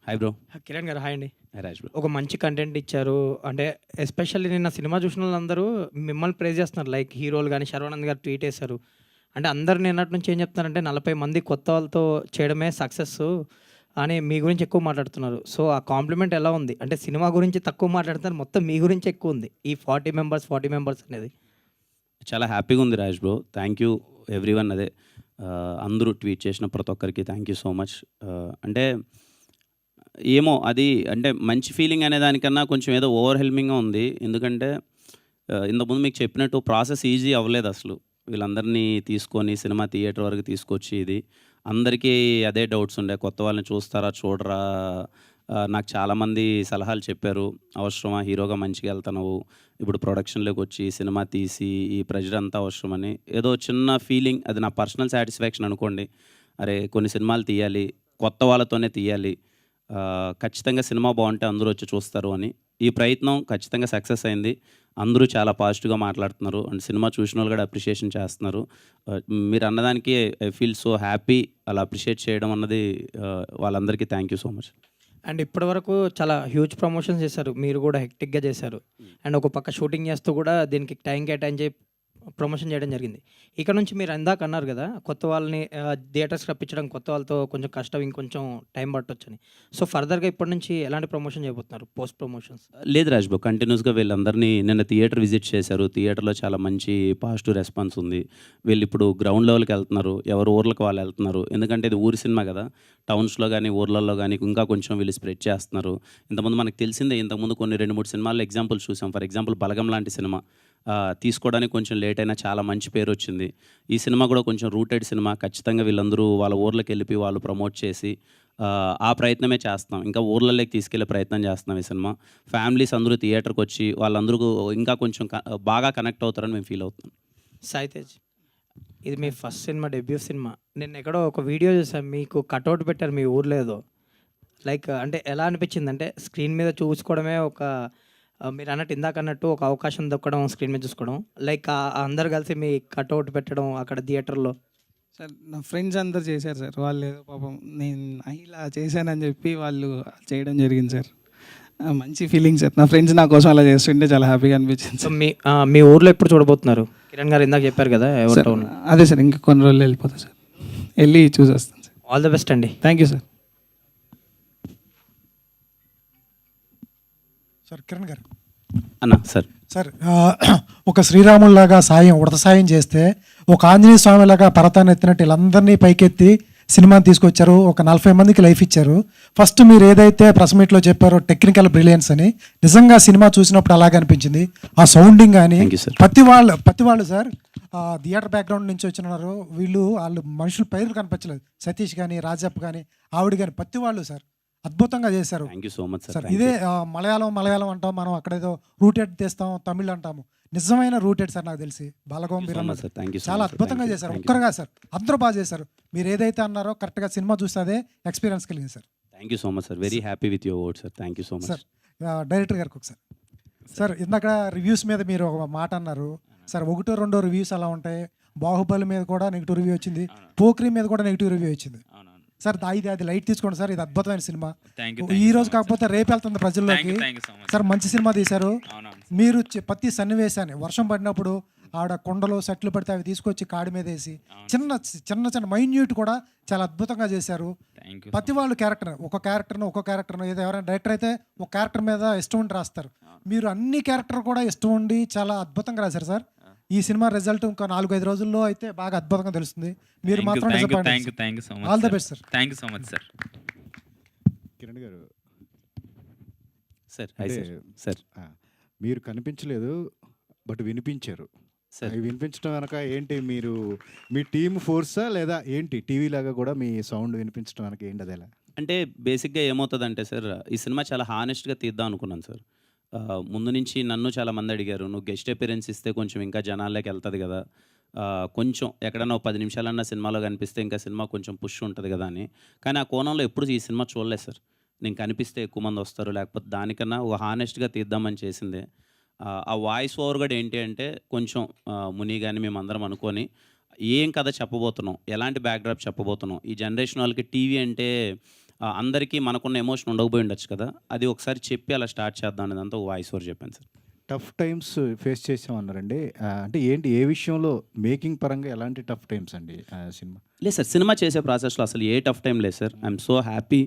Hi bro. Kiran గారు hi అండి. Hi Raj bro. ఒక మంచి కంటెంట్ ఇచ్చారు. అంటే ఎస్పెషల్లీ నిన్న సినిమా చూసిన వాళ్ళందరూ మిమ్మల్ని ప్రైజ్ చేస్తున్నారు. లైక్ హీరోలు గాని, శర్వానంద్ గారు ట్వీట్ చేశారు. అంటే అందరూ నిన్నటి నుంచి ఏం చెప్తున్నారంటే 40 మంది కొత్త వాళ్ళతో చేయడమే సక్సెస్సు అని మీ గురించి ఎక్కువ మాట్లాడుతున్నారు. సో, ఆ కాంప్లిమెంట్ ఎలా ఉంది? అంటే సినిమా గురించి తక్కువ మాట్లాడుతున్నారు. మొత్తం మీ గురించి ఎక్కువ ఉంది. ఈ 40 మెంబర్స్ అనేది. చాలా హ్యాపీగా ఉంది Raj bro. Thank you everyone. అదే అందరూ ట్వీట్ చేసిన ప్రతి ఒక్కరికి థ్యాంక్ యూ సో మచ్. అంటే ఏమో అది అంటే మంచి ఫీలింగ్ అనే దానికన్నా కొంచెం ఏదో ఓవర్‌వెల్మింగ్‌గా ఉంది. ఎందుకంటే ఇంతకుముందు మీకు చెప్పినట్టు ప్రాసెస్ ఈజీ అవ్వలేదు అసలు. వీళ్ళందరినీ తీసుకొని సినిమా థియేటర్ వరకు తీసుకొచ్చి ఇది అందరికీ అదే డౌట్స్ ఉండే. కొత్త వాళ్ళని చూస్తారా? చూడరా? నాకు చాలామంది సలహాలు చెప్పారు. అవసరమా? హీరోగా మంచిగా వెళ్తున్నావు. ఇప్పుడు ప్రొడక్షన్‌లోకి వచ్చి సినిమా తీసి ఈ ప్రెషర్ అంతా అవసరమని ఏదో చిన్న ఫీలింగ్. అది నా పర్సనల్ సాటిస్ఫాక్షన్ అనుకోండి. అరే కొన్ని సినిమాలు తీయాలి. కొత్త వాళ్ళతోనే తీయాలి. ఖచ్చితంగా సినిమా బాగుంటే అందరూ వచ్చి చూస్తారు అని. ఈ ప్రయత్నం ఖచ్చితంగా సక్సెస్ అయింది. అందరూ చాలా పాజిటివ్‌గా మాట్లాడుతున్నారు. అండ్ సినిమా చూసిన వాళ్ళు కూడా అప్రిషియేషన్ చేస్తున్నారు. మీరు అన్నదానికి ఐ ఫీల్ సో హ్యాపీ. అలా అప్రిషియేట్ చేయడం అన్నది వాళ్ళందరికీ thank you so much. And ఇప్పటివరకు చాలా హ్యూజ్ ప్రమోషన్స్ చేశారు. మీరు కూడా హెక్టిక్‌గా చేశారు. అండ్ ఒక పక్క షూటింగ్ చేస్తూ కూడా దీనికి టైం కేటాయించి ప్రమోషన్ చేయడం జరిగింది. ఇక్కడ నుంచి మీరు ఇందాక అన్నారు కదా! కొత్త వాళ్ళని థియేటర్స్‌కి రప్పించడం, కొత్త వాళ్ళతో కొంచెం కష్టం, ఇంకొంచెం టైం పట్టొచ్చని. సో, ఫర్దర్‌గా ఇప్పటి నుంచి ఎలాంటి ప్రమోషన్ చేయబోతున్నారు? Post promotions. లేదు రాజ్ బ్రో. కంటిన్యూస్‌గా వీళ్ళందరినీ నిన్న థియేటర్ విజిట్ చేశారు. థియేటర్‌లో చాలా మంచి పాజిటివ్ రెస్పాన్స్ ఉంది. వీళ్ళిప్పుడు గ్రౌండ్ లెవెల్‌కి వెళ్తున్నారు. ఎవరు ఊర్లకు వాళ్ళు వెళ్తున్నారు. ఎందుకంటే ఇది ఊరి సినిమా కదా! టౌన్స్‌లో గానీ, ఊర్లలో గానీ ఇంకా కొంచెం వీళ్ళు స్ప్రెడ్ చేస్తున్నారు. ఇంతకుముందు మనకు తెలిసిందే. ఇంతకుముందు కొన్ని 2, 3 సినిమాల్లో ఎగ్జాంపుల్స్ చూసాం. ఫర్ ఎగ్జాంపుల్ 'బలగం' లాంటి సినిమా తీసుకోవడానికి కొంచెం లేట్ అయినా చాలా మంచి పేరు వచ్చింది. ఈ సినిమా కూడా కొంచెం రూటెడ్ సినిమా. ఖచ్చితంగా వీళ్ళందరూ వాళ్ళ ఊర్లకు వెళ్ళి వాళ్ళు ప్రమోట్ చేసి ఆ ప్రయత్నమే చేస్తున్నాం. ఇంకా ఊర్లలోకి తీసుకెళ్లే ప్రయత్నం చేస్తున్నాం ఈ సినిమా. ఫ్యామిలీస్ అందరూ థియేటర్కి వచ్చి వాళ్ళందరూ ఇంకా కొంచెం బాగా కనెక్ట్ అవుతారని మేము ఫీల్ అవుతున్నాం. సాయి తేజ్, ఇది మీ ఫస్ట్ సినిమా, డెబ్యూ సినిమా. నిన్న ఎక్కడో ఒక వీడియో చూసాను. మీకు కటౌట్ పెట్టారు మీ ఊర్లో ఏదో. లైక్ అంటే ఎలా అనిపించిందంటే స్క్రీన్ మీద చూసుకోవడమే ఒక మీరు అన్నట్టు ఇందాక అన్నట్టు ఒక అవకాశం దొక్కడం స్క్రీన్ మీద చూసుకోవడం. లైక్ అందరూ కలిసి మీ కటౌట్ పెట్టడం అక్కడ థియేటర్‌లో. సార్ నా ఫ్రెండ్స్ అందరూ చేశారు సార్. వాళ్ళు ఏదో పాపం నేను ఇలా చేశానని చెప్పి వాళ్ళు చేయడం జరిగింది సార్. మంచి ఫీలింగ్ సార్. నా ఫ్రెండ్స్ నా కోసం అలా చేస్తుంటే చాలా హ్యాపీగా అనిపించింది సో, సార్. మీ ఊర్లో ఎప్పుడు చూడబోతున్నారు? కిరణ్ గారు ఇందాక చెప్పారు కదా సార్ ఎవరితో. అదే సార్ ఇంకా కొన్ని రోజులు వెళ్ళిపోతా సార్. వెళ్ళి చూసేస్తాను సార్. ఆల్ ది బెస్ట్ అండి. Thank you sir. Sir Kiran గారు, అన్న సార్. సార్ ఒక శ్రీరాముల్లాగా సాయం ఉడత సాయం చేస్తే ఒక ఆంజనేయ స్వామిలాగా పర్వతాన్ని ఎత్తినట్టు వీళ్ళందరినీ పైకెత్తి సినిమాని తీసుకొచ్చారు. ఒక 40 మందికి లైఫ్ ఇచ్చారు. ఫస్ట్ మీరు ఏదైతే ప్రెస్ మీట్లో చెప్పారో టెక్నికల్ బ్రిలియన్స్ అని, నిజంగా సినిమా చూసినప్పుడు అలాగే అనిపించింది. ఆ సౌండింగ్ కానీ Thank you, sir. ప్రతి వాళ్ళు సార్ థియేటర్ బ్యాక్గ్రౌండ్ నుంచి వచ్చినారు. వాళ్ళు మనుషుల పేర్లు కనిపించలేదు. సతీష్ కానీ, రాజప్ప కానీ, ఆవిడ కానీ ప్రతి వాళ్ళు సార్ అద్భుతంగా చేశారు thank you so much sir. Sir. ఇదే మలయాళం అంటాం మనం, అక్కడేదో రూటెడ్ తెస్తాం, తమిళ్ అంటాము. నిజమైన రూటెడ్ సార్ నాకు తెలిసి బాలగోం Thank you so much, sir. Thank you so చాలా much, sir. అద్భుతంగా Thank you. చేశారు. Thank you. ఒక్కరుగా సార్ అందరూ బాగా చేశారు. మీరు ఏదైతే అన్నారో కరెక్ట్గా సినిమా చూస్తే అదే ఎక్స్పీరియన్స్ కలిగింది sir. Thank you so much sir. Very happy with your word sir. Thank you so much. Sir director గారికి ఒకసారి సార్, ఇందాక రివ్యూస్ మీద మీరు ఒక మాట అన్నారు సార్. 1-2 రివ్యూస్ అలా ఉంటాయి. బాహుబలి మీద కూడా నెగిటివ్ రివ్యూ వచ్చింది. పోక్రీ మీద కూడా నెగిటివ్ రివ్యూ వచ్చింది సార్. అది లైట్ తీసుకోండి సార్. ఇది అద్భుతమైన సినిమా. ఈ రోజు కాకపోతే రేపు వెళ్తుంది ప్రజల్లోకి సార్. మంచి సినిమా తీశారు మీరు. ప్రతి సన్నివేశాన్ని వర్షం పడినప్పుడు ఆడ కొండలు సెట్లు పడితే అవి తీసుకొచ్చి కాడి మీద వేసి చిన్న మైన్యూట్ కూడా చాలా అద్భుతంగా చేశారు. ప్రతి వాళ్ళు ఒక్కొక్క క్యారెక్టర్ను ఏదో ఎవరైనా డైరెక్టర్ అయితే ఒక క్యారెక్టర్ మీద ఇష్టం ఉండి రాస్తారు. మీరు అన్ని క్యారెక్టర్ కూడా ఇష్టం ఉండి చాలా అద్భుతంగా రాశారు సార్. ఈ సినిమా రిజల్ట్ ఇంకా 4-5 రోజుల్లో అయితే బాగా అద్భుతంగా తెలుస్తుంది. మీరు మాత్రం all the best sir. Thank you so much sir. Kiran గారు, సార్ హాయ్ సార్. సార్ మీరు కనిపించలేదు బట్ వినిపించారు. సార్ అవి వినిపించడం వెనక ఏంటి? మీరు మీ టీమ్ ఫోర్సా లేదా ఏంటి? టీవీ లాగా కూడా మీ సౌండ్ వినిపించడం వెనక ఏంటి? అది ఎలా? అంటే బేసిక్గా ఏమవుతుందంటే సార్, ఈ సినిమా చాలా హానెస్ట్గా తీద్దాం అనుకున్నాను సార్. ముందు నుంచి నన్ను చాలామంది అడిగారు, నువ్వు గెస్ట్ అపిరెన్స్ ఇస్తే కొంచెం ఇంకా జనాల్లోకి వెళ్తుంది కదా, కొంచెం ఎక్కడన్నా 10 నిమిషాలన్నా సినిమాలో కనిపిస్తే ఇంకా సినిమా కొంచెం పుష్ ఉంటుంది కదా అని. కానీ ఆ కోణంలో ఎప్పుడు ఈ సినిమా చూడలేదు సార్. నేను కనిపిస్తే ఎక్కువ మంది వస్తారు, లేకపోతే దానికన్నా ఒక హానెస్ట్గా తీద్దామని చేసిందే. ఆ వాయిస్ ఓవర్ కూడా ఏంటి అంటే కొంచెం ముని కానీ మేమందరం అనుకొని ఏం కథ చెప్పబోతున్నాం, ఎలాంటి బ్యాక్డ్రాప్ చెప్పబోతున్నాం. ఈ జనరేషన్ వాళ్ళకి టీవీ అంటే అందరికీ మనకున్న ఎమోషన్ ఉండకపోయి ఉండొచ్చు కదా, అది ఒకసారి చెప్పి అలా స్టార్ట్ చేద్దాం అనేదంతా ఒక వాయిస్ ఓవర్ చెప్పాను సార్. టఫ్ టైమ్స్ ఫేస్ చేసామన్నారండి. అంటే ఏంటి, ఏ విషయంలో మేకింగ్ పరంగా ఎలాంటి టఫ్ టైమ్స్ అండి సినిమా? లేదు సార్, సినిమా చేసే ప్రాసెస్లో అసలు ఏ టఫ్ టైం లేదు సార్. I'm so happy.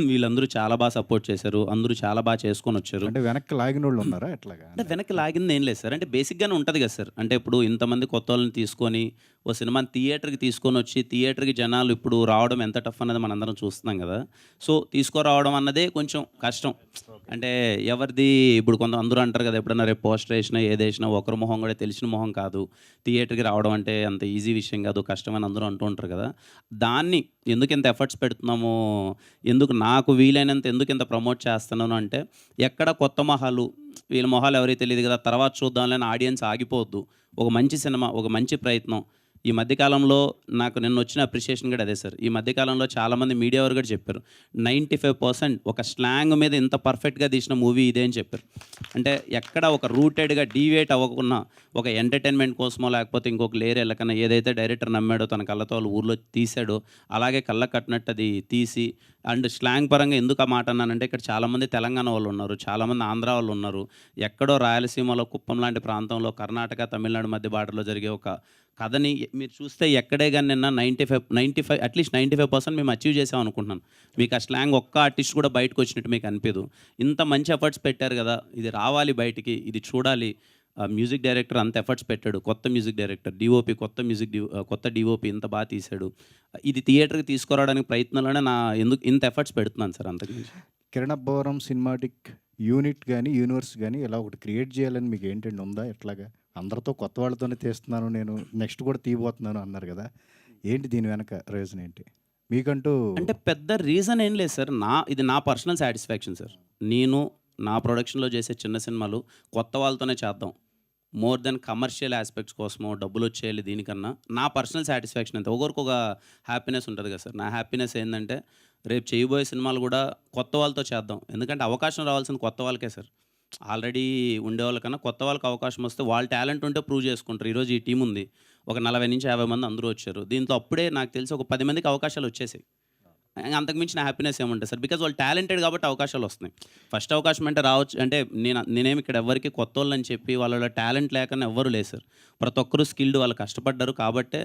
వీళ్ళందరూ చాలా బాగా సపోర్ట్ చేశారు, అందరూ చాలా బాగా చేసుకొని వచ్చారు. అంటే వెనక్కి లాగిన వాళ్ళు ఉన్నారా ఎట్లాగా? అంటే వెనక్కి లాగింది ఏం లేదు సార్. అంటే బేసిక్గానే ఉంటుంది కదా సార్. అంటే ఇప్పుడు ఇంతమంది కొత్త వాళ్ళని తీసుకొని ఓ సినిమాని థియేటర్కి తీసుకొని వచ్చి థియేటర్కి జనాలు ఇప్పుడు రావడం ఎంత టఫ్ అనేది మనందరం చూస్తున్నాం కదా. సో తీసుకురావడం అన్నదే కొంచెం కష్టం. అంటే ఎవరిది ఇప్పుడు కొంత అందరూ అంటారు కదా, ఎప్పుడన్నా రేపు పోస్టర్ వేసినా ఏది వేసినా ఒకరి మొహం కూడా తెలిసిన మొహం కాదు, థియేటర్కి రావడం అంటే అంత ఈజీ విషయం కాదు, కష్టమని అందరూ అంటూ ఉంటారు కదా. దాన్ని ఎందుకు ఇంత ఎఫర్ట్స్ పెడుతున్నామో, ఎందుకు నాకు వీలైనంత ఎందుకు ఇంత ప్రమోట్ చేస్తున్నాను అంటే, ఎక్కడ కొత్త మొహాలు, వీళ్ళ మొహాలు ఎవరైతే తెలియదు కదా, తర్వాత చూద్దాంలేని ఆడియన్స్ ఆగిపోవద్దు. ఒక మంచి సినిమా, ఒక మంచి ప్రయత్నం. ఈ మధ్యకాలంలో నాకు నిన్న వచ్చిన అప్రిషియేషన్ కూడా అదే సార్. ఈ మధ్యకాలంలో చాలామంది మీడియా వారు కూడా చెప్పారు, 95% ఒక స్లాంగ్ మీద ఇంత పర్ఫెక్ట్గా తీసిన మూవీ ఇదే అని చెప్పారు. అంటే ఎక్కడ ఒక రూటెడ్గా డీవేట్ అవ్వకుండా ఒక ఎంటర్టైన్మెంట్ కోసమో లేకపోతే ఇంకొక లేయర్ వెళ్ళకన్నా ఏదైతే డైరెక్టర్ నమ్మాడో తన కళ్ళతో వాళ్ళ ఊర్లో తీసాడో అలాగే కళ్ళ కట్టినట్టు అది తీసి, అండ్ స్లాంగ్ పరంగా ఎందుకు ఆ మాట అన్నానంటే, ఇక్కడ చాలామంది తెలంగాణ వాళ్ళు ఉన్నారు, చాలామంది ఆంధ్ర వాళ్ళు ఉన్నారు, ఎక్కడో రాయలసీమలో కుప్పం లాంటి ప్రాంతంలో కర్ణాటక తమిళనాడు మధ్య బార్డర్లో జరిగే ఒక కథని మీరు చూస్తే ఎక్కడే కానీ నిన్న 95 అట్లీస్ట్ 95% మేము అచీవ్ చేసాం అనుకుంటున్నాను. మీకు ఆ స్లాంగ్ ఒక్క ఆర్టిస్ట్ కూడా బయటకు వచ్చినట్టు మీకు అనిపించదు. ఇంత మంచి ఎఫర్ట్స్ పెట్టారు కదా, ఇది రావాలి బయటికి, ఇది చూడాలి. మ్యూజిక్ డైరెక్టర్ అంత ఎఫర్ట్స్ పెట్టాడు, కొత్త మ్యూజిక్ డైరెక్టర్, డిఓపి కొత్త డిఓపి ఇంత బాగా తీశాడు. ఇది థియేటర్కి తీసుకురావడానికి ప్రయత్నంలోనే ఎందుకు ఇంత ఎఫర్ట్స్ పెడుతున్నాను సార్. అంతకుమించి కిరణ్ అబ్బవరం సినిమాటిక్ యూనిట్ కానీ యూనివర్స్ కానీ ఇలా ఒకటి క్రియేట్ చేయాలని మీకు ఏంటండి ఉందా? ఎట్లాగా అందరితో కొత్త వాళ్ళతోనే తీస్తున్నాను, నేను నెక్స్ట్ కూడా తీయబోతున్నాను అన్నారు కదా, ఏంటి దీని వెనక రీజన్ ఏంటి మీకంటూ? అంటే పెద్ద రీజన్ ఏం లేదు సార్. ఇది నా పర్సనల్ సాటిస్ఫాక్షన్ సార్. నేను నా ప్రొడక్షన్లో చేసే చిన్న సినిమాలు కొత్త వాళ్ళతోనే చేద్దాం, మోర్ దెన్ కమర్షియల్ ఆస్పెక్ట్స్ కోసమో డబ్బులు వచ్చేయాలి దీనికన్నా నా పర్సనల్ సాటిస్ఫాక్షన్ అంతే. ఒకరికి ఒక హ్యాపీనెస్ ఉంటుంది కదా సార్. నా హ్యాపీనెస్ ఏంటంటే రేపు చేయబోయే సినిమాలు కూడా కొత్త వాళ్ళతో చేద్దాం. ఎందుకంటే అవకాశం రావాల్సిన కొత్త వాళ్ళకే సార్. ఆల్రెడీ ఉండేవాళ్ళకన్నా కొత్త వాళ్ళకి అవకాశం వస్తే వాళ్ళ టాలెంట్ ఉంటే ప్రూవ్ చేసుకుంటారు. ఈరోజు ఈ టీం ఉంది, ఒక 40 నుంచి 50 మంది అందరూ వచ్చారు. దీంట్లో అప్పుడే నాకు తెలిసి ఒక 10 మందికి అవకాశాలు వచ్చేసాయి. అంతకుమించిన హ్యాపీనెస్ ఏముంటుంది సార్, బికాజ్ వాళ్ళు టాలెంటెడ్ కాబట్టి అవకాశాలు వస్తున్నాయి. ఫస్ట్ అవకాశం అంటే రావచ్చు అంటే నేనేమి ఇక్కడ ఎవరికి కొత్త వాళ్ళని చెప్పి వాళ్ళ టాలెంట్ లేకనే ఎవ్వరు లేదు సార్. ప్రతి ఒక్కరూ స్కిల్డ్, వాళ్ళు కష్టపడ్డారు కాబట్టే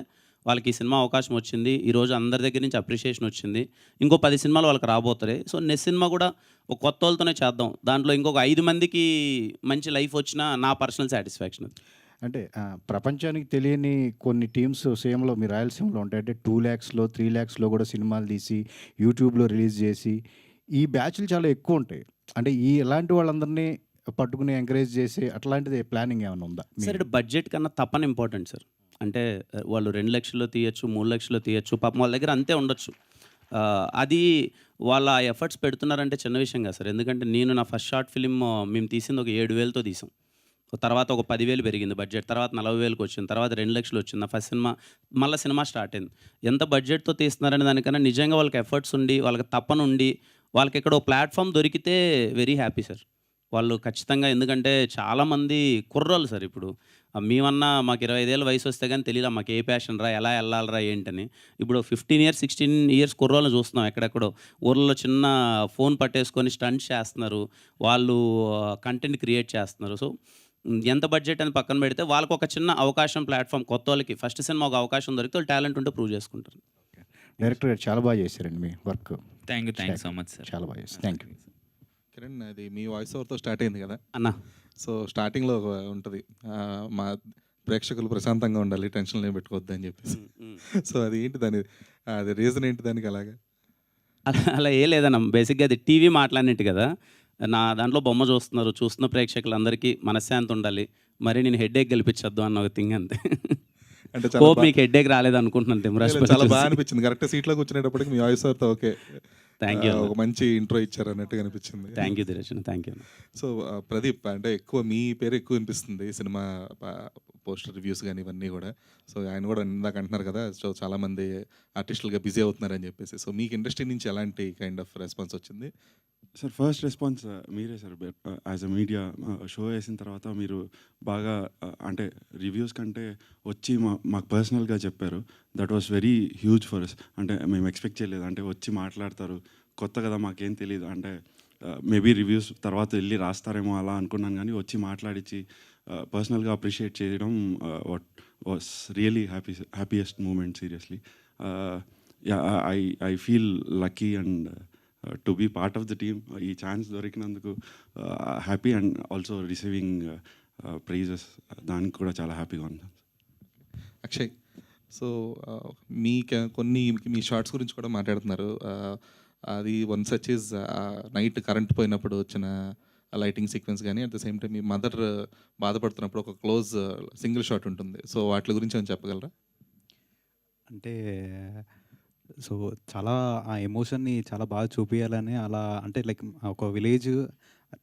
వాళ్ళకి ఈ సినిమా అవకాశం వచ్చింది. ఈరోజు అందరి దగ్గర నుంచి అప్రిషియేషన్ వచ్చింది. ఇంకో 10 సినిమాలు వాళ్ళకి రాబోతాయి. సో నెక్స్ట్ సినిమా కూడా ఒక కొత్త వాళ్ళతోనే చేద్దాం, దాంట్లో ఇంకొక 5 మందికి మంచి లైఫ్ వచ్చినా నా పర్సనల్ సాటిస్ఫాక్షన్. అంటే ప్రపంచానికి తెలియని కొన్ని టీమ్స్ సేమ్లో మీ రాయలసీమలో ఉంటాయి. అంటే 2 lakhsలో 3 lakhsలో కూడా సినిమాలు తీసి యూట్యూబ్లో రిలీజ్ చేసి ఈ బ్యాచ్లు చాలా ఎక్కువ ఉంటాయి. అంటే ఇలాంటి వాళ్ళందరినీ పట్టుకుని ఎంకరేజ్ చేసి అట్లాంటిది ప్లానింగ్ ఏమైనా ఉందా సార్? ఇటు బడ్జెట్ కన్నా తప్పని ఇంపార్టెంట్ సార్. అంటే వాళ్ళు 2 లక్షల్లో తీయచ్చు, 3 లక్షల్లో తీయచ్చు, పాపం వాళ్ళ దగ్గర అంతే ఉండొచ్చు. అది వాళ్ళ ఎఫర్ట్స్ పెడుతున్నారంటే చిన్న విషయం కాదు సార్. ఎందుకంటే నేను నా ఫస్ట్ షార్ట్ ఫిలిం మేము తీసింది ఒక 7,000తో తీసాం. తర్వాత ఒక 10,000 పెరిగింది బడ్జెట్, తర్వాత 40,000కి వచ్చింది, తర్వాత 2 లక్షలు వచ్చింది. నా ఫస్ట్ సినిమా మళ్ళీ సినిమా స్టార్ట్ అయింది. ఎంత బడ్జెట్తో తీస్తున్నారనే దానికన్నా నిజంగా వాళ్ళకి ఎఫర్ట్స్ ఉండి, వాళ్ళకి తప్పనుండి, వాళ్ళకి ఇక్కడ ప్లాట్ఫామ్ దొరికితే వెరీ హ్యాపీ సార్. వాళ్ళు ఖచ్చితంగా, ఎందుకంటే చాలామంది కుర్రోళ్ళు సార్. ఇప్పుడు మేమన్నా మాకు 25 ఏళ్ళ వయసు వస్తే కానీ తెలియదు మాకు ఏ ప్యాషన్ రా, ఎలా వెళ్ళాలరా ఏంటని. ఇప్పుడు 15 years 16 years కుర్రోళ్ళని చూస్తున్నాం ఎక్కడెక్కడో ఊర్లలో చిన్న ఫోన్ పట్టేసుకొని స్టంట్స్ చేస్తున్నారు, వాళ్ళు కంటెంట్ క్రియేట్ చేస్తున్నారు. సో ఎంత బడ్జెట్ అని పక్కన పెడితే వాళ్ళకు ఒక చిన్న అవకాశం, ప్లాట్ఫామ్, కొత్త వాళ్ళకి ఫస్ట్ సినిమా ఒక అవకాశం దొరికితే వాళ్ళు టాలెంట్ ఉంటే ప్రూవ్ చేసుకుంటారు. డైరెక్టర్ గారు చాలా బాగా చేశారండి మీ work. Thank you so much sir. చాలా బాగా చేశారు. Thank you. కిరణ్, అది మీ వాయిస్ ఓవర్తో స్టార్ట్ అయింది కదా అన్న. సో స్టార్టింగ్లో ఉంటుంది, మా ప్రేక్షకులు ప్రశాంతంగా ఉండాలి, టెన్షన్లు ఏం పెట్టుకోవద్దు అని చెప్పేసి. సో అది ఏంటి దాని, అది రీజన్ ఏంటి దానికి అలాగా? అలా ఏ లేదన్న, బేసిక్గా అది టీవీ మాట్లాడినట్టు కదా. నా దాంట్లో బొమ్మ చూస్తున్న ప్రేక్షకులందరికీ మనశ్శాంతి ఉండాలి, మరి నేను హెడ్ఏక్ గెలిపించొద్దు అన్న ఒక థింగ్ అంతే. అంటే హోప్ మీకు హెడ్ఏక్ రాలేదు అనుకుంటున్నాను తిమ్మరాజ్. చాలా బాగా అనిపించింది, కరెక్ట్ సీట్లో కూర్చునేటప్పటికి మీ వాయిస్ ఓవర్తో ఓకే, థ్యాంక్ యూ, ఒక మంచి ఇంట్రో ఇచ్చారు అన్నట్టుగా అనిపించింది. Thank you Dinesh, thank you. So Pradeep, అంటే ఎక్కువ మీ పేరు ఎక్కువ వినిపిస్తుంది సినిమా పోస్టర్ రివ్యూస్ కానీ ఇవన్నీ కూడా. సో ఆయన కూడా ఇందాక అంటున్నారు కదా, సో చాలామంది ఆర్టిస్టులుగా బిజీ అవుతున్నారని చెప్పేసి. సో మీకు ఇండస్ట్రీ నుంచి ఎలాంటి కైండ్ ఆఫ్ రెస్పాన్స్ వచ్చింది? సార్ ఫస్ట్ రెస్పాన్స్ మీరే sir. As a media show వేసిన తర్వాత మీరు బాగా అంటే రివ్యూస్ కంటే వచ్చి మాకు పర్సనల్గా చెప్పారు. That was very huge for us. అంటే మేము ఎక్స్పెక్ట్ చేయలేదు, అంటే వచ్చి మాట్లాడతారు, కొత్త కదా మాకేం తెలియదు అంటే మేబీ రివ్యూస్ తర్వాత వెళ్ళి రాస్తారేమో అలా అనుకున్నాను కానీ వచ్చి మాట్లాడించి పర్సనల్గా అప్రిషియేట్ చేయడం was really happiest moment seriously. I feel lucky and to be part of the team. ఈ ఛాన్స్ దొరికినందుకు happy and also receiving prizes దానికి కూడా చాలా హ్యాపీగా ఉంది. అక్షయ్, సో కొన్ని మీ షార్ట్స్ గురించి కూడా మాట్లాడుతున్నారు. అది one such is night current పోయినప్పుడు వచ్చిన లైటింగ్ సీక్వెన్స్ కానీ, అట్ ద సేమ్ టైం మీ మదర్ బాధపడుతున్నప్పుడు ఒక క్లోజ్ సింగిల్ షాట్ ఉంటుంది. సో వాటి గురించి ఏమైనా చెప్పగలరా? అంటే సో చాలా ఆ ఎమోషన్ని చాలా బాగా చూపియాలని అలా అంటే లైక్ ఒక విలేజ్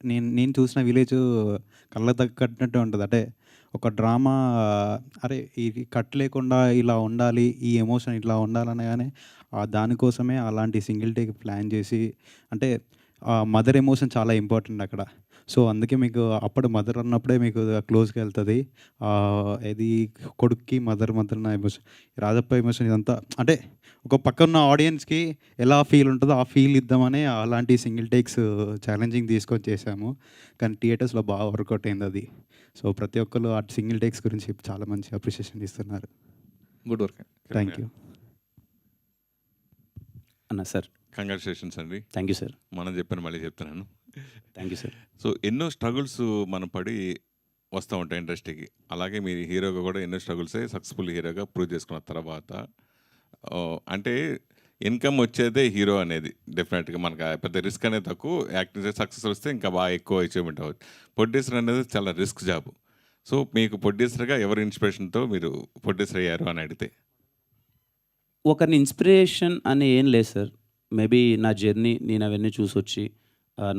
నేను చూసిన విలేజ్ కళ్ళ తగ్గట్టు ఉంటుంది. అంటే ఒక డ్రామా అరే ఇది కట్ లేకుండా ఇలా ఉండాలి, ఈ ఎమోషన్ ఇట్లా ఉండాలనగానే దానికోసమే అలాంటి సింగిల్ టేక్ ప్లాన్ చేసి అంటే మదర్ ఎమోషన్ చాలా ఇంపార్టెంట్ అక్కడ. సో అందుకే మీకు అప్పుడు మదర్ అన్నప్పుడే మీకు క్లోజ్గా వెళ్తుంది. ఇది కొడుక్కి మదర్ నా ఎమోషన్, రాజప్ప ఎమోషన్ ఇదంతా అంటే ఒక పక్కన ఆడియన్స్కి ఎలా ఫీల్ ఉంటుందో ఆ ఫీల్ ఇద్దామని అలాంటి సింగిల్ టేక్స్ ఛాలెంజింగ్ తీసుకొని చేశాము. కానీ థియేటర్స్లో బాగా వర్కౌట్ అయింది అది. సో ప్రతి ఒక్కరు ఆ సింగిల్ టేక్స్ గురించి చాలా మంచి అప్రిషియేషన్ ఇస్తున్నారు. Good work. థ్యాంక్ యూ అన్న సార్. కంగ్రాచులేషన్స్ అండి. Thank you sir. మనం చెప్పాను మళ్ళీ చెప్తున్నాను. Thank you sir. సో ఎన్నో స్ట్రగుల్స్ మనం పడి వస్తూ ఉంటాయి ఇండస్ట్రీకి. అలాగే మీరు హీరోగా కూడా ఎన్నో స్ట్రగుల్సే సక్సెస్ఫుల్ హీరోగా ప్రూవ్ చేసుకున్న తర్వాత అంటే ఇన్కమ్ వచ్చేదే హీరో అనేది డెఫినెట్గా మనకు పెద్ద రిస్క్ అనేది తక్కువ. యాక్టింగ్ సక్సెస్ వస్తే ఇంకా బాగా ఎక్కువ అచీవ్మెంట్ అవ్వచ్చు. ప్రొడ్యూసర్ అనేది చాలా రిస్క్ జాబ్. సో మీకు ప్రొడ్యూసర్గా ఎవరి ఇన్స్పిరేషన్తో మీరు ప్రొడ్యూసర్ అయ్యారు అని అడిగితే? ఒకరిని ఇన్స్పిరేషన్ అని ఏం లేదు సార్. మేబీ నా జర్నీ నేను అవన్నీ చూసి వచ్చి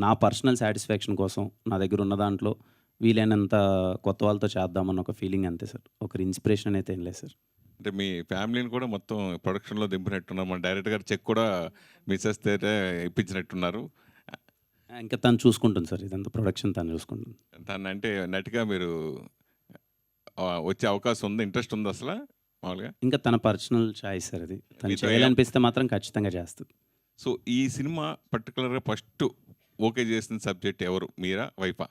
నా పర్సనల్ సాటిస్ఫాక్షన్ కోసం నా దగ్గర ఉన్న దాంట్లో వీలైనంత కొత్త వాళ్ళతో చేద్దామన్న ఒక ఫీలింగ్ అంతే సార్. ఒకరి ఇన్స్పిరేషన్ అయితే ఏం లేదు సార్. అంటే మీ ఫ్యామిలీని కూడా మొత్తం ప్రొడక్షన్లో దింపినట్టున్నారు. మన డైరెక్టర్ గారు చెక్ కూడా మిస్సెస్ తేటే ఇప్పించినట్టున్నారు. ఇంకా తను చూసుకుంటుంది సార్, ఇదంతా ప్రొడక్షన్ తను చూసుకుంటుంది. దాన్ని అంటే నటిగా మీరు వచ్చే అవకాశం ఉంది, ఇంట్రెస్ట్ ఉంది అసలు మామూలుగా? ఇంకా తన పర్సనల్ చాయిస్ సార్ అది. తను మీతో చేయాలనిపిస్తే మాత్రం ఖచ్చితంగా చేస్తుంది. సో ఈ సినిమా పర్టికులర్గా ఫస్ట్ ఓకే చేసిన సబ్జెక్ట్ ఎవరు, మీరా వైఫా?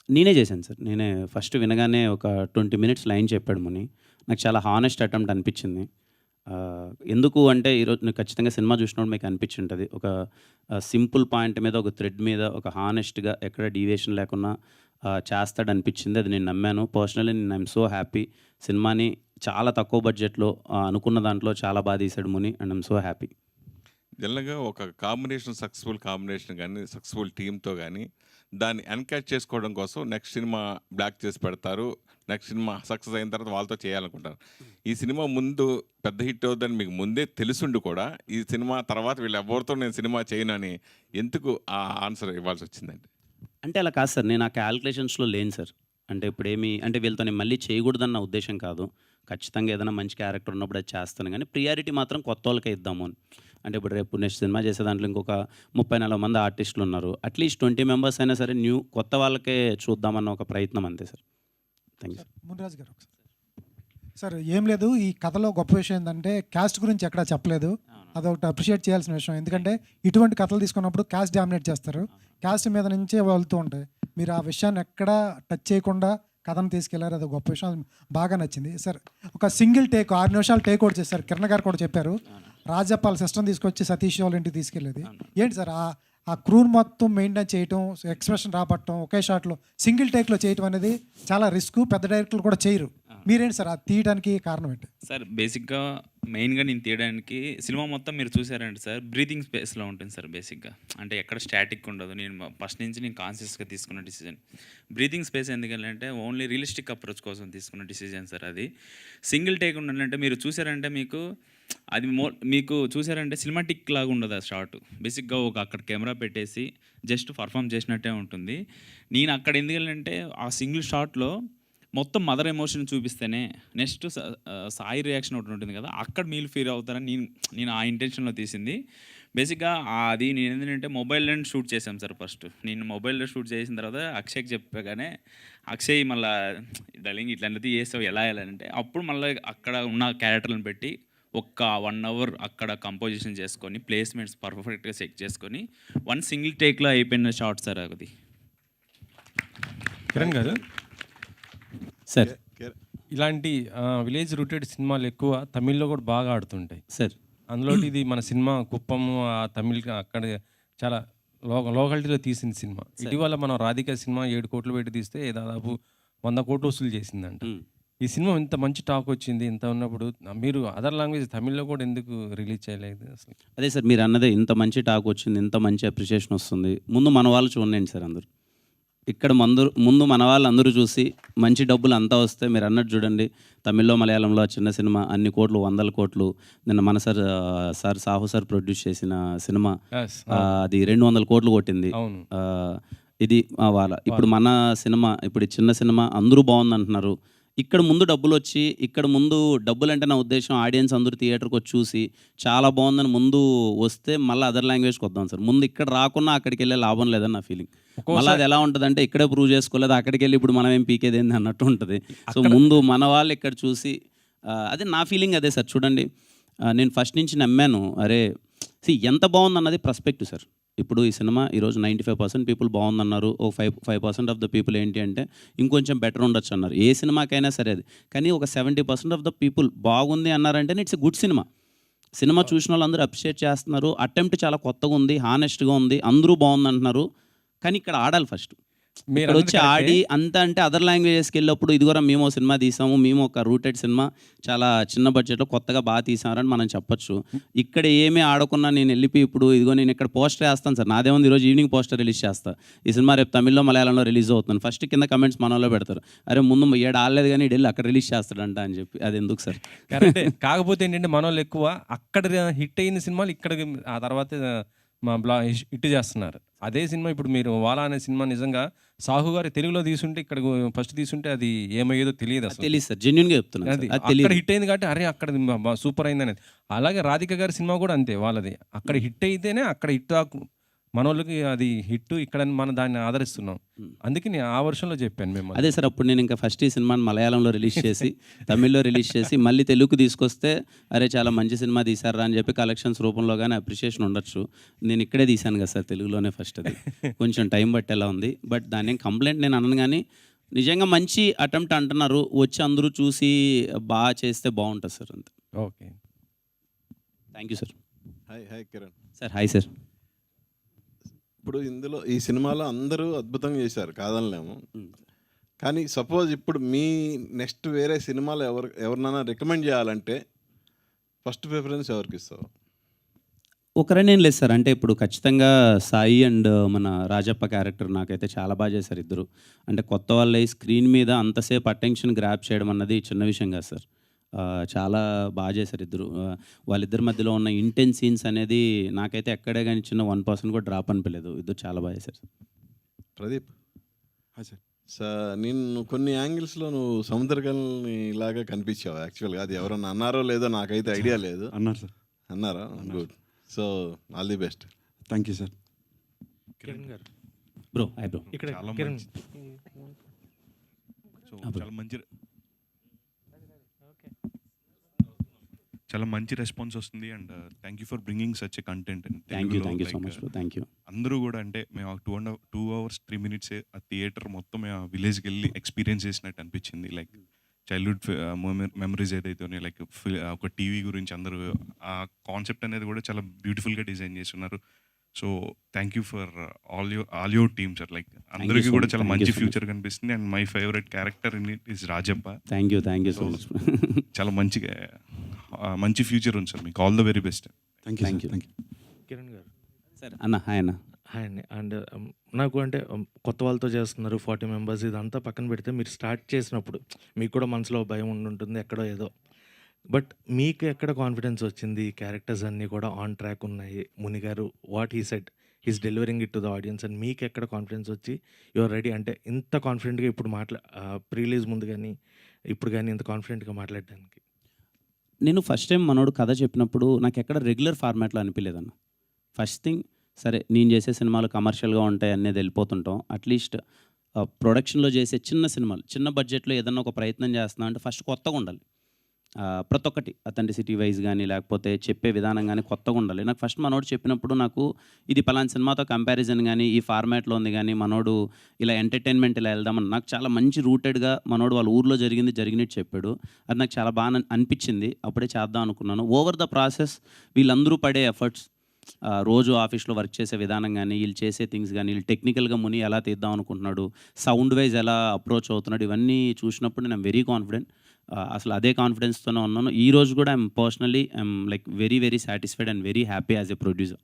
నేనే చేశాను సార్. నేనే ఫస్ట్ వినగానే ఒక 20 minutes లైన్ చెప్పాడు ముని. నాకు చాలా హానెస్ట్ అటెంప్ట్ అనిపించింది. ఎందుకు అంటే ఈరోజు నాకు ఖచ్చితంగా సినిమా చూసినప్పుడు మీకు అనిపించి ఉంటుంది. ఒక సింపుల్ పాయింట్ మీద, ఒక థ్రెడ్ మీద, ఒక హానెస్ట్గా ఎక్కడ డీవియేషన్ లేకుండా చేస్తాడు అనిపించింది. అది నేను నమ్మాను. పర్సనల్లీ నేను ఐఎమ్ సో హ్యాపీ. సినిమాని చాలా తక్కువ బడ్జెట్లో అనుకున్న దాంట్లో చాలా బాగా తీశాడు ముని, అండ్ ఐఎమ్ సో హ్యాపీ. జనరల్గా ఒక కాంబినేషన్, సక్సెస్ఫుల్ కాంబినేషన్ కానీ సక్సెస్ఫుల్ టీంతో కానీ దాన్ని ఎన్కరేజ్ చేసుకోవడం కోసం నెక్స్ట్ సినిమా బ్లాక్ చేసి పెడతారు. నెక్స్ట్ సినిమా సక్సెస్ అయిన తర్వాత వాళ్ళతో చేయాలనుకుంటారు. ఈ సినిమా ముందు పెద్ద హిట్ అవుతుందని మీకు ముందే తెలుసుండి కూడా ఈ సినిమా తర్వాత వీళ్ళు ఎవరితో నేను సినిమా చేయను అని ఎందుకు ఆ ఆన్సర్ ఇవ్వాల్సి వచ్చిందండి? అంటే అలా కాదు సార్, నేను ఆ క్యాల్కులేషన్స్లో లేను సార్. అంటే ఇప్పుడేమి అంటే వీళ్ళతో నేను మళ్ళీ చేయకూడదన్న ఉద్దేశం కాదు. ఖచ్చితంగా ఏదైనా మంచి క్యారెక్టర్ ఉన్నప్పుడు అది చేస్తాను, కానీ ప్రియారిటీ మాత్రం కొత్త వాళ్ళకే ఇద్దాము అని. అంటే ఇప్పుడు రేపు నెక్స్ట్ సినిమా చేసే దాంట్లో ఇంకొక 30-40 మంది ఆర్టిస్టులు ఉన్నారు. అట్లీస్ట్ 20 members అయినా సరే కొత్త వాళ్ళకే చూద్దామన్న ఒక ప్రయత్నం అంతే సార్. Thank you. మునిరాజు గారు ఒకసారి. సార్ ఏం లేదు, ఈ కథలో గొప్ప విషయం ఏంటంటే క్యాస్ట్ గురించి ఎక్కడా చెప్పలేదు. అదొకటి అప్రిషియేట్ చేయాల్సిన విషయం. ఎందుకంటే ఇటువంటి కథలు తీసుకున్నప్పుడు క్యాస్ట్ డామినేట్ చేస్తారు, క్యాస్ట్ మీద నుంచే వెళ్తూ ఉంటాయి. మీరు ఆ విషయాన్ని ఎక్కడా టచ్ చేయకుండా కథను తీసుకెళ్లారు, అది గొప్ప విషయం, బాగా నచ్చింది సార్. ఒక సింగిల్ టేక్ 6 నిమిషాలు టేక్ అవుట్ చేశారు. కిరణ్ గారు కూడా చెప్పారు, రాజప్పాల సిస్టమ్ తీసుకొచ్చి సతీష్ వాళ్ళ ఇంటికి తీసుకెళ్ళేది. ఏంటి సార్ ఆ క్రూన్ మొత్తం మెయింటైన్ చేయటం, ఎక్స్ప్రెషన్ రాబట్టడం, ఒకే షాట్లో సింగిల్ టేక్లో చేయటం అనేది చాలా రిస్క్. పెద్ద డైరెక్టర్లు కూడా చేయరు. మీరేంటి సార్ అది తీయడానికి కారణం ఏంటి? సార్ బేసిక్గా మెయిన్గా నేను తీయడానికి సినిమా మొత్తం మీరు చూసారంటే సార్ బ్రీతింగ్ స్పేస్లో ఉంటుంది సార్. బేసిక్గా అంటే ఎక్కడ స్టాటిక్ ఉండదు. నేను ఫస్ట్ నుంచి నేను కాన్షియస్గా తీసుకున్న డిసిజన్ బ్రీతింగ్ స్పేస్. ఎందుకంటే ఓన్లీ రియలిస్టిక్ అప్రోచ్ కోసం తీసుకున్న డిసిజన్ సార్ అది. సింగిల్ టేక్ ఉండాలంటే మీరు చూసారంటే అది మీకు చూసారంటే సినిమాటిక్ లాగా ఉండదు ఆ షార్ట్. బేసిక్గా ఒక అక్కడ కెమెరా పెట్టేసి జస్ట్ పర్ఫామ్ చేసినట్టే ఉంటుంది. నేను అక్కడ ఎందుకంటే ఆ సింగిల్ షాట్లో మొత్తం మదర్ ఎమోషన్ చూపిస్తేనే నెక్స్ట్ సాయి రియాక్షన్ ఒకటి ఉంటుంది కదా, అక్కడ మీరు ఫీల్ అవుతారని నేను ఆ ఇంటెన్షన్లో తీసింది. బేసిక్గా అది నేను ఏంటంటే మొబైల్లో షూట్ చేశాను సార్. ఫస్ట్ నేను మొబైల్లో షూట్ చేసిన తర్వాత అక్షయ్కి చెప్పగానే అక్షయ్ మళ్ళీ డలింగ్ ఇట్లాంటిది చేసావు ఎలా అంటే అప్పుడు మళ్ళీ అక్కడ ఉన్న క్యారెక్టర్లను పెట్టి ఒక్క 1 అవర్ అక్కడ కంపోజిషన్ చేసుకొని ప్లేస్మెంట్స్ పర్ఫెక్ట్గా సెట్ చేసుకొని వన్ సింగిల్ టేక్లో అయిపోయిన షార్ట్ సార్ అది. కిరణ్ గారు, సార్ ఇలాంటి విలేజ్ రూటెడ్ సినిమాలు ఎక్కువ తమిళ్లో కూడా బాగా ఆడుతుంటాయి సార్ అందులో ఇది మన సినిమా కుప్పము ఆ తమిళ్ అక్కడ చాలా లోకాలిటీలో తీసిన సినిమా. ఇటీవల మనం రాధిక సినిమా 7 కోట్లు పెట్టి తీస్తే దాదాపు 100 కోట్లు వసూలు చేసిందంట. ఈ సినిమా ఇంత మంచి టాక్ వచ్చింది, ఇంత ఉన్నప్పుడు మీరు అదర్ లాంగ్వేజ్ తమిళ్లో కూడా ఎందుకు రిలీజ్ చేయలేదు అసలు? అదే సార్ మీరు అన్నదే, ఇంత మంచి టాక్ వచ్చింది, ఇంత మంచి అప్రిషియేషన్ వస్తుంది, ముందు మన వాళ్ళు చూడండి సార్. అందరూ ఇక్కడ ముందు మన వాళ్ళు అందరూ చూసి మంచి డబ్బులు అంతా వస్తే మీరు అన్నట్టు చూడండి, తమిళ్లో మలయాళంలో ఆ చిన్న సినిమా అన్ని కోట్లు 100 కోట్లు. నిన్న మన సార్ సాహు సార్ ప్రొడ్యూస్ చేసిన సినిమా అది 200 కోట్లు కొట్టింది. ఇది వాళ్ళ ఇప్పుడు మన సినిమా, ఇప్పుడు చిన్న సినిమా అందరూ బాగుంది అంటున్నారు. ఇక్కడ ముందు డబ్బులు వచ్చి, ఇక్కడ ముందు డబ్బులు అంటే నా ఉద్దేశం ఆడియన్స్ అందరూ థియేటర్కి వచ్చి చూసి చాలా బాగుందని ముందు వస్తే మళ్ళీ అదర్ లాంగ్వేజ్కి వద్దాం సార్. ముందు ఇక్కడ రాకున్నా అక్కడికి వెళ్ళే లాభం లేదని నా ఫీలింగ్. మళ్ళీ అది ఎలా ఉంటుంది అంటే ఇక్కడే ప్రూవ్ చేసుకోలేదు, అక్కడికి వెళ్ళి ఇప్పుడు మనం ఏం పీకేది ఏంది అన్నట్టు ఉంటుంది. సో ముందు మన వాళ్ళు ఇక్కడ చూసి, అదే నా ఫీలింగ్ అదే సార్. చూడండి నేను ఫస్ట్ నుంచి నమ్మాను, అరే ఎంత బాగుంది అన్నది పర్స్పెక్టివ్ సార్. ఇప్పుడు ఈ సినిమా ఈరోజు 95% పీపుల్ బాగుందన్నారు, ఓ 5% ఆఫ్ ద పీపుల్ ఏంటి అంటే ఇంకొంచెం బెటర్ ఉండొచ్చు అన్నారు. ఏ సినిమాకైనా సరే అది. కానీ ఒక 70% ఆఫ్ ద పీపుల్ బాగుంది అన్నారంటే it's a good cinema. Cinema చూసిన వాళ్ళు అందరూ అప్రిషియేట్ చేస్తున్నారు, అటెంప్ట్ చాలా కొత్తగా ఉంది, హానెస్ట్గా ఉంది, అందరూ బాగుంది అంటున్నారు. కానీ ఇక్కడ ఆడాలి ఫస్ట్. ఇక్కడ వచ్చి ఆడి అంత అంటే అదర్ లాంగ్వేజెస్కి వెళ్ళినప్పుడు ఇదిగోరా మేము సినిమా తీసాము, మేము ఒక రూటెడ్ సినిమా చాలా చిన్న బడ్జెట్లో కొత్తగా బాగా తీసామని మనం చెప్పొచ్చు. ఇక్కడ ఏమీ ఆడకున్నా నేను వెళ్ళిపోయి ఇప్పుడు ఇదిగో నేను ఇక్కడ పోస్టర్ వేస్తాను సార్, నాదేముంది ఈరోజు ఈవినింగ్ పోస్టర్ రిలీజ్ చేస్తాను, ఈ సినిమా రేపు తమిళ్లో మలయాళంలో రిలీజ్ అవుతుంది. ఫస్ట్ కింద కమెంట్స్ మనలో పెడతారు, అరే ముందు 7 ఆడలేదు కానీ వెళ్ళి అక్కడ రిలీజ్ చేస్తాడంట అని చెప్పి. అది ఎందుకు సార్? కరెక్టే. కాకపోతే ఏంటంటే మన వాళ్ళు ఎక్కువ అక్కడ హిట్ అయిన సినిమాలు ఇక్కడ ఆ తర్వాత హిట్ చేస్తున్నారు. అదే సినిమా ఇప్పుడు మీరు వాలా అనే సినిమా నిజంగా సాహు గారు తెలుగులో తీసుంటే, ఇక్కడ ఫస్ట్ తీసుంటే అది ఏమయ్యేదో తెలియదు అసలు. తెలియదు సార్, జెన్యున్గా చెప్తున్నాను. అది అక్కడ హిట్ అయింది కాబట్టి అరే అక్కడ సూపర్ అయింది అనేది. అలాగే రాధిక గారి సినిమా కూడా అంతే, వాళ్ళది అక్కడ హిట్ అయితేనే అక్కడ హిట్ మన వాళ్ళకి అది హిట్, ఇక్కడ మనం దాన్ని ఆదరిస్తున్నాం. అందుకే నేను ఆ వర్షంలో చెప్పాను మేము. అదే సార్, అప్పుడు నేను ఇంకా ఫస్ట్ ఈ సినిమాని మలయాళంలో రిలీజ్ చేసి తమిళ్లో రిలీజ్ చేసి మళ్ళీ తెలుగుకు తీసుకొస్తే అరే చాలా మంచి సినిమా తీశారా అని చెప్పి కలెక్షన్స్ రూపంలో కానీ అప్రిషియేషన్ ఉండొచ్చు. నేను ఇక్కడే తీశాను కదా సార్, తెలుగులోనే ఫస్ట్. అది కొంచెం టైం బట్టేలా ఉంది, బట్ దాని ఏం కంప్లైంట్ నేను అనను. కానీ నిజంగా మంచి అటెంప్ట్ అంటున్నారు, వచ్చి అందరూ చూసి బాగా చేస్తే బాగుంటుంది సార్. అంతే. Okay, thank you sir. Hi Kiran sir. Hi sir. ఇప్పుడు ఇందులో ఈ సినిమాలో అందరూ అద్భుతంగా చేశారు, కాదనలేము. కానీ సపోజ్ ఇప్పుడు మీ నెక్స్ట్ వేరే సినిమాలు ఎవరినైనా రికమెండ్ చేయాలంటే ఫస్ట్ ప్రిఫరెన్స్ ఎవరికి ఇస్తావు? ఒకరనేం లేదు సార్, అంటే ఇప్పుడు ఖచ్చితంగా సాయి అండ్ మన రాజప్ప క్యారెక్టర్ నాకైతే చాలా బాగా చేశారు ఇద్దరు. అంటే కొత్త వాళ్ళ స్క్రీన్ మీద అంతసేపు అటెన్షన్ గ్రాప్ చేయడం అన్నది చిన్న విషయం కాదు సార్. చాలా బాగా చేశారు ఇద్దరు. వాళ్ళిద్దరి మధ్యలో ఉన్న ఇంటెన్స్ సీన్స్ అనేది నాకైతే ఎక్కడే కానీ చిన్న 1% కూడా డ్రాప్ అనిపించలేదు. ఇద్దరు చాలా బాగా చేశారు. ప్రదీప్ సార్, నేను కొన్ని యాంగిల్స్లో నువ్వు సముద్రకల్ని ఇలాగా కనిపించావు యాక్చువల్గా. అది ఎవరన్నా అన్నారో లేదో నాకైతే ఐడియా లేదు. అన్నారు సార్. అన్నారా? Good. So all the best. Thank you sir. Kiran గారు బ్రో. Hi bro. ఇక్కడ చాలా కిరణ్ చాలా మంచి రెస్పాన్స్ వస్తుంది. And thank you for bringing such a content. Thank you so much bro. Thank you. అందరూ కూడా అంటే మేము 2 hours 3 minutes ఆ థియేటర్ మొత్తం మేము ఆ విలేజ్కి వెళ్ళి ఎక్స్పీరియన్స్ చేసినట్టు అనిపించింది. లైక్ చైల్డ్హుడ్ మెమరీస్ ఏదైతే లైక్ ఒక టీవీ గురించి అందరూ ఆ కాన్సెప్ట్ అనేది కూడా చాలా బ్యూటిఫుల్గా డిజైన్ చేస్తున్నారు. So thank you for all your team sir. Like అందరికీ కూడా చాలా మంచి ఫ్యూచర్ కనిపిస్తుంది. And my favourite character in it is Rajappa. Thank you so much. చాలా మంచి ఫ్యూచర్ ఉంది సార్. మీకు all the very best. Thank you. Kiran గారు సార్. అన్న హాయ్ అన్న. హాయ్ అండి. అండ్ నాకు అంటే కొత్త వాళ్ళతో చేస్తున్నారు 40 మెంబర్స్, ఇదంతా పక్కన పెడితే మీరు స్టార్ట్ చేసినప్పుడు మీకు కూడా మనసులో భయం ఉంటుంది ఎక్కడో ఏదో. బట్ మీకు ఎక్కడ కాన్ఫిడెన్స్ వచ్చింది? క్యారెక్టర్స్ అన్నీ కూడా ఆన్ ట్రాక్ ఉన్నాయి. ముని గారు what he said he's delivering it to the audience. And మీకు ఎక్కడ కాన్ఫిడెన్స్ వచ్చి యువర్ రెడీ అంటే ఇంత కాన్ఫిడెంట్గా ఇప్పుడు ప్రీ రిలీజ్ ముందు కానీ ఇప్పుడు కానీ ఇంత కాన్ఫిడెంట్గా మాట్లాడడానికి? నేను ఫస్ట్ టైం మనోడు కథ చెప్పినప్పుడు నాకు ఎక్కడ రెగ్యులర్ ఫార్మాట్లో అనిపించలేదన్న. ఫస్ట్ థింగ్ సరే నేను చేసే సినిమాలు కమర్షియల్గా ఉంటాయి అనేది వెళ్ళిపోతుంటాం. అట్లీస్ట్ ప్రొడక్షన్లో చేసే చిన్న సినిమాలు చిన్న బడ్జెట్లో ఏదన్నా ఒక ప్రయత్నం చేస్తున్నా అంటే ఫస్ట్ కొత్తగా ఉండాలి. ప్రతి ఒక్కటి అథెంటిసిటీ వైజ్ కానీ లేకపోతే చెప్పే విధానం కానీ కొత్తగా ఉండాలి. నాకు ఫస్ట్ మనోడు చెప్పినప్పుడు నాకు ఇది పలానా సినిమాతో కంపారిజన్ కానీ ఈ ఫార్మాట్లో ఉంది కానీ మనోడు ఇలా ఎంటర్టైన్మెంట్ ఇలా వెళ్దామని నాకు చాలా మంచి రూటెడ్గా మనోడు వాళ్ళ ఊర్లో జరిగినట్టు చెప్పాడు. అది నాకు చాలా బాగా అనిపించింది. అప్పుడే చేద్దాం అనుకున్నాను. ఓవర్ ద ప్రాసెస్ వీళ్ళందరూ పడే ఎఫర్ట్స్, రోజు ఆఫీస్లో వర్క్ చేసే విధానం కానీ వీళ్ళు చేసే థింగ్స్ కానీ వీళ్ళు టెక్నికల్గా ముని ఎలా తీద్దాం అనుకుంటున్నాడు, సౌండ్ వైజ్ ఎలా అప్రోచ్ అవుతున్నాడు, ఇవన్నీ చూసినప్పుడు నేను వెరీ కాన్ఫిడెంట్. అసలు అదే కాన్ఫిడెన్స్తోనే ఉన్నాను. ఈ రోజు కూడా I'm like very very satisfied and very happy as a producer.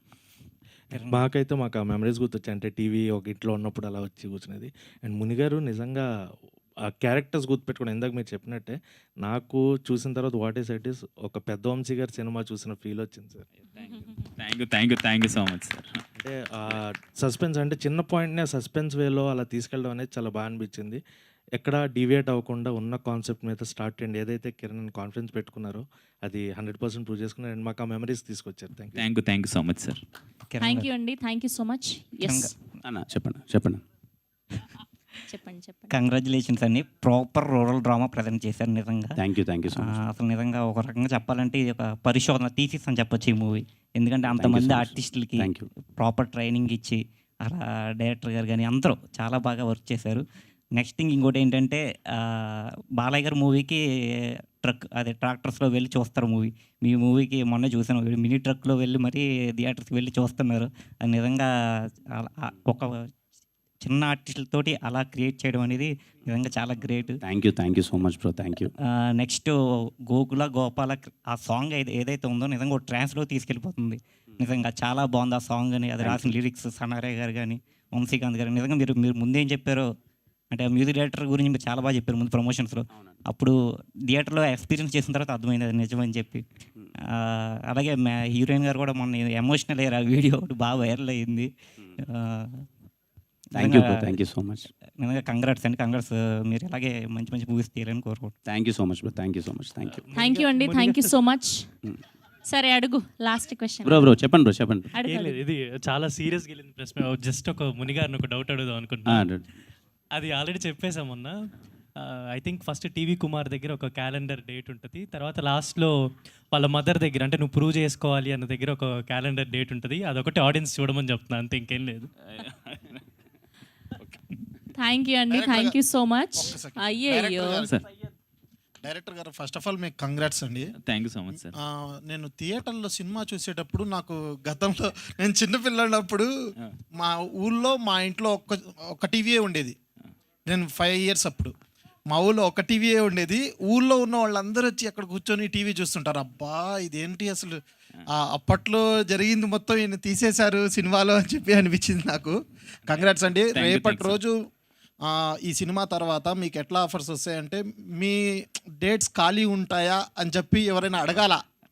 మాకైతే మాకు ఆ మెమరీస్ గుర్తొచ్చాయి. అంటే టీవీ ఒక ఇంట్లో ఉన్నప్పుడు అలా వచ్చి కూర్చునేది. అండ్ మునిగారు నిజంగా ఆ క్యారెక్టర్స్ గుర్తుపెట్టుకుని ఇందాక మీరు చెప్పినట్టే నాకు చూసిన తర్వాత వాట్ ఈస్ ఇట్ ఈస్ ఒక పెద్ద వంశీ గారి సినిమా చూసిన ఫీల్ వచ్చింది sir. Thank you so much sir. అంటే సస్పెన్స్ అంటే చిన్న పాయింట్నే సస్పెన్స్ వేలో అలా తీసుకెళ్ళడం అనేది చాలా బాగా అనిపించింది. ఎక్కడ డీవియేట్ అవ్వకుండా ఉన్న కాన్సెప్ట్ మీద స్టార్ట్ చేయండి. ఏదైతే కిరణ్ కాన్ఫిడెన్స్ పెట్టుకున్నారో అది 100% ప్రూవ్ చేసుకున్నారు. అండ్ మాకు ఆ మెమరీస్ తీసుకొచ్చారు. Thank you so much sir. Thank you అండి. Thank you so much. Yes అన్న చెప్పండి. కంగ్రాచులేషన్స్ అండి. ప్రాపర్ రూరల్ డ్రామా ప్రజెంట్ చేశారు నిజంగా. Thank you so much. అసలు నిజంగా ఒక రకంగా చెప్పాలంటే ఇది ఒక పరిశోధన థీసిస్ అని చెప్పొచ్చు ఈ మూవీ. ఎందుకంటే అంతమంది ఆర్టిస్టులకి ప్రాపర్ ట్రైనింగ్ ఇచ్చి అలా డైరెక్టర్ గారు కానీ అందరూ చాలా బాగా వర్క్ చేశారు. నెక్స్ట్ థింగ్ ఇంకోటి ఏంటంటే బాలయ్య గారి మూవీకి ట్రాక్టర్స్లో వెళ్ళి చూస్తారు మూవీ. మీ మూవీకి మొన్న చూసాను, మినీ ట్రక్లో వెళ్ళి మరీ థియేటర్స్కి వెళ్ళి చూస్తున్నారు. అది నిజంగా ఒక చిన్న ఆర్టిస్టులతోటి అలా క్రియేట్ చేయడం అనేది నిజంగా చాలా great. Thank you so much bro. Thank you. Next Gokula Gopala ఆ సాంగ్ ఏదైతే ఉందో నిజంగా ఒక ట్రాన్స్లో తీసుకెళ్ళిపోతుంది. నిజంగా చాలా బాగుంది ఆ సాంగ్ అని, అది రాసిన లిరిక్స్ సనారే గారు కానీ వంశీకాంత్ గారు. నిజంగా మీరు ముందేం చెప్పారో అంటే మ్యూజిక్ డైరెక్టర్ గురించి మీరు చాలా బాగా చెప్పారు ముందు ప్రమోషన్స్లో. అప్పుడు థియేటర్లో ఎక్స్పీరియన్స్ చేసిన తర్వాత అర్థమైంది అది నిజమని చెప్పి. అలాగే హీరోయిన్ గారు కూడా మొన్న ఎమోషనల్ అయ్యారు. ఆ వీడియో బాగా వైరల్ అయ్యింది. Thank you so much. నిజంగా కంగ్రాట్స్ అండి. కంగ్రాట్స్. మీరు ఇలాగే మంచి మంచి మూవీస్ తీయాలని కోరుకుంటున్నాను. Thank you so much bro. Thank you so much. Thank you అండి. Thank you so much. సరే అడుగు లాస్ట్ క్వశ్చన్. బ్రో చెప్పండి. ఇది చాలా సీరియస్గా వెళ్ళింది ప్రశ్న. జస్ట్ ఒక మునిగారిని ఒక డౌట్ అడుగుదాం అనుకుంటున్నాను. అది ఆల్రెడీ చెప్పేసాం మొన్న. I think first TV Kumar దగ్గర ఒక క్యాలెండర్ డేట్ ఉంటుంది. తర్వాత లాస్ట్లో వాళ్ళ మదర్ దగ్గర అంటే నువ్వు ప్రూవ్ చేసుకోవాలి అన్న దగ్గర ఒక క్యాలెండర్ డేట్ ఉంటుంది. అదొకటి ఆడియన్స్ చూడమని చెప్తున్నాను, అంతే, ఇంకేం లేదు. థ్యాంక్ యూ అండి. Thank you so much. అయ్యో డైరెక్టర్ గారు ఫస్ట్ ఆఫ్ ఆల్ మీకు కంగ్రాట్స్ అండి. Thank you so much sir. నేను థియేటర్లో సినిమా చూసేటప్పుడు నాకు గతంలో నేను చిన్నపిల్లన్నప్పుడు మా ఊళ్ళో మా ఇంట్లో ఒక టీవీయే ఉండేది. నేను 5 years అప్పుడు మా ఊళ్ళో ఒక టీవీయే ఉండేది. ఊళ్ళో ఉన్న వాళ్ళందరూ వచ్చి అక్కడ కూర్చొని టీవీ చూస్తుంటారు. అబ్బా ఇదేంటి అసలు అప్పట్లో జరిగింది మొత్తం ఈయన తీసేశారు సినిమాలో అని చెప్పి అనిపించింది నాకు. కంగ్రాట్స్ అండి. రేపటి రోజు ఈ సినిమా తర్వాత మీకు ఎట్లా ఆఫర్స్ వస్తాయంటే మీ డేట్స్ ఖాళీ ఉంటాయా అని చెప్పి ఎవరైనా అడగాల